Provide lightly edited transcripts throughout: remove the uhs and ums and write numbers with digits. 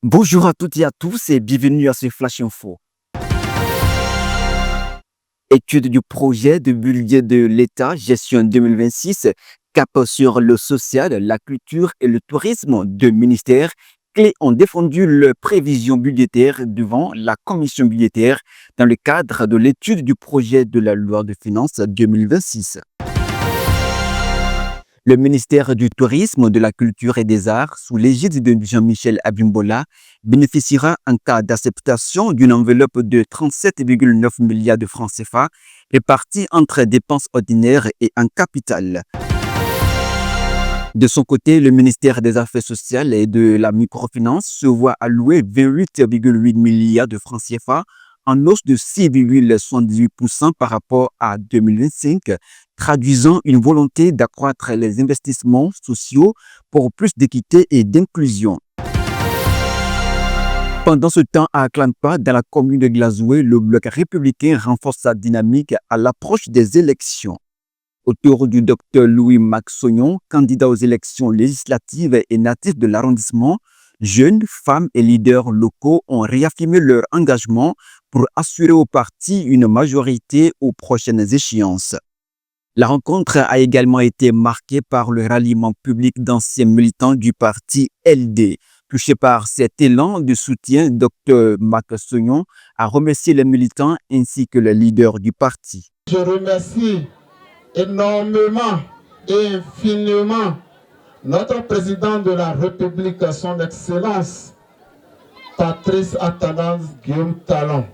Bonjour à toutes et à tous et bienvenue à ce Flash Info. Étude du projet de budget de l'État, gestion 2026, cap sur le social, la culture et le tourisme. Deux ministères clés ont défendu leurs prévisions budgétaires devant la commission budgétaire dans le cadre de l'étude du projet de la loi de finances 2026. Le ministère du Tourisme, de la Culture et des Arts, sous l'égide de Jean-Michel Abimbola, bénéficiera en cas d'acceptation d'une enveloppe de 37,9 milliards de francs CFA répartie entre dépenses ordinaires et en capital. De son côté, le ministère des Affaires sociales et de la microfinance se voit allouer 28,8 milliards de francs CFA en hausse de 6,78% par rapport à 2025, traduisant une volonté d'accroître les investissements sociaux pour plus d'équité et d'inclusion. Pendant ce temps, à Aklanpa, dans la commune de Glazoué, le bloc républicain renforce sa dynamique à l'approche des élections. Autour du docteur Louis-Max Sognon, candidat aux élections législatives et natif de l'arrondissement, jeunes, femmes et leaders locaux ont réaffirmé leur engagement pour assurer au parti une majorité aux prochaines échéances. La rencontre a également été marquée par le ralliement public d'anciens militants du parti LD. Touché par cet élan de soutien, Dr Max Sognon a remercié les militants ainsi que les leaders du parti. Je remercie énormément et infiniment notre président de la République, son Excellence, Patrice Athanase Guillaume Talon,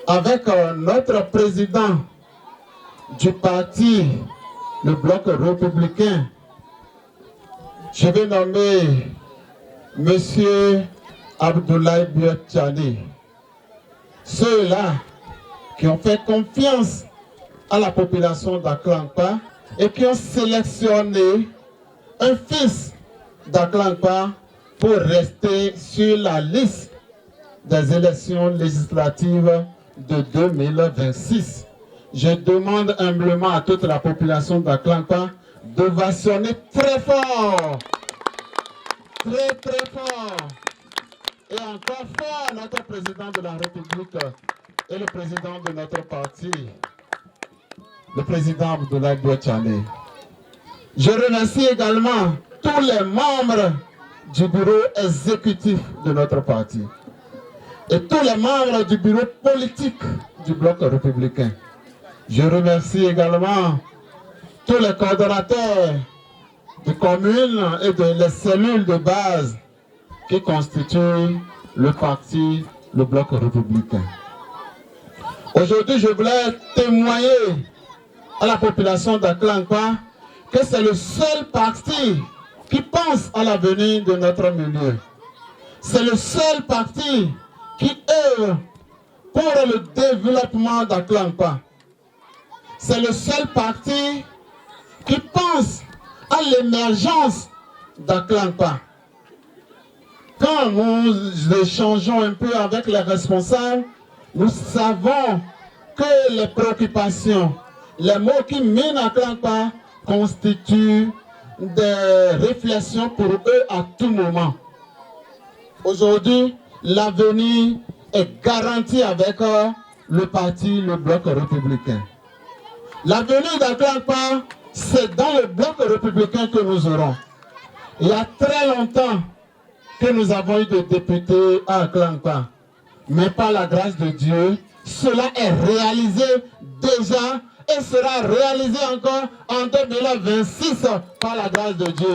avec notre président du parti, le bloc républicain, je vais nommer Monsieur Abdoulaye Biotchani. Ceux-là qui ont fait confiance à la population d'Aklanpa et qui ont sélectionné un fils d'Aklanpa pour rester sur la liste des élections législatives de 2026. Je demande humblement à toute la population d'Aklanpa de vationner très fort, très fort, et encore fort à notre président de la République et le président de notre parti, le président Abdoulaye Biotchani. Je remercie également tous les membres du bureau exécutif de notre parti et tous les membres du bureau politique du bloc républicain. Je remercie également tous les coordonnateurs des communes et les cellules de base qui constituent le parti, le bloc républicain. Aujourd'hui, je voulais témoigner à la population d'Aklanpa que c'est le seul parti qui pense à l'avenir de notre milieu. C'est le seul parti qui œuvre pour le développement d'Aklanpa. C'est le seul parti qui pense à l'émergence d'Aklanpa. Quand nous échangeons un peu avec les responsables, nous savons que les préoccupations, les mots qui mènent à Aklanpa constituent des réflexions pour eux à tout moment. Aujourd'hui, l'avenir est garanti avec le parti, le bloc républicain. L'avenir d'Aklanpa, c'est dans le bloc républicain que nous aurons. Il y a très longtemps que nous avons eu des députés à Aklanpa, mais par la grâce de Dieu, cela est réalisé déjà et sera réalisé encore en 2026 par la grâce de Dieu.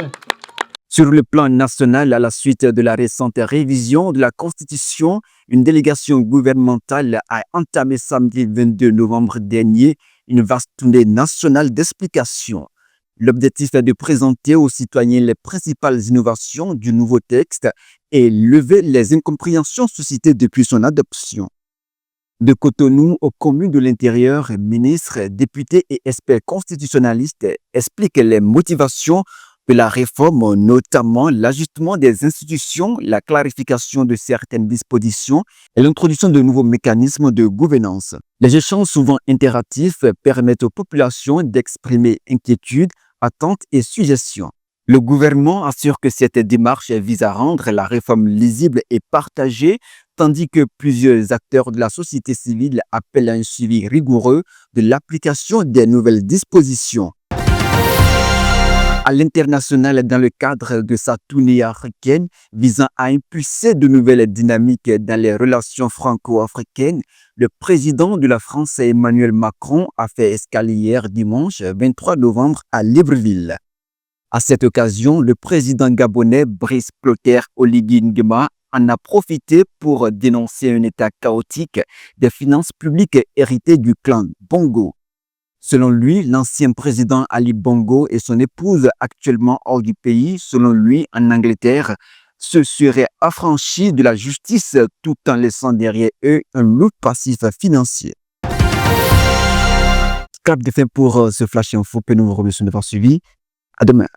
Sur le plan national, à la suite de la récente révision de la Constitution, une délégation gouvernementale a entamé samedi 22 novembre dernier une vaste tournée nationale d'explication. L'objectif est de présenter aux citoyens les principales innovations du nouveau texte et lever les incompréhensions suscitées depuis son adoption. De Cotonou aux communes de l'intérieur, ministres, députés et experts constitutionnalistes expliquent les motivations de la réforme, notamment l'ajustement des institutions, la clarification de certaines dispositions et l'introduction de nouveaux mécanismes de gouvernance. Les échanges souvent interactifs permettent aux populations d'exprimer inquiétudes, attentes et suggestions. Le gouvernement assure que cette démarche vise à rendre la réforme lisible et partagée, tandis que plusieurs acteurs de la société civile appellent à un suivi rigoureux de l'application des nouvelles dispositions. À l'international, dans le cadre de sa tournée africaine visant à impulser de nouvelles dynamiques dans les relations franco-africaines, le président de la France, Emmanuel Macron, a fait escale hier dimanche 23 novembre à Libreville. À cette occasion, le président gabonais Brice Clotaire Oligui Nguema en a profité pour dénoncer un état chaotique des finances publiques hérité du clan Bongo. Selon lui, l'ancien président Ali Bongo et son épouse actuellement hors du pays, selon lui en Angleterre, se seraient affranchis de la justice tout en laissant derrière eux un lourd passif financier. Scrap de fin pour ce Flash Info. Nous vous remercions d'avoir suivi. À demain.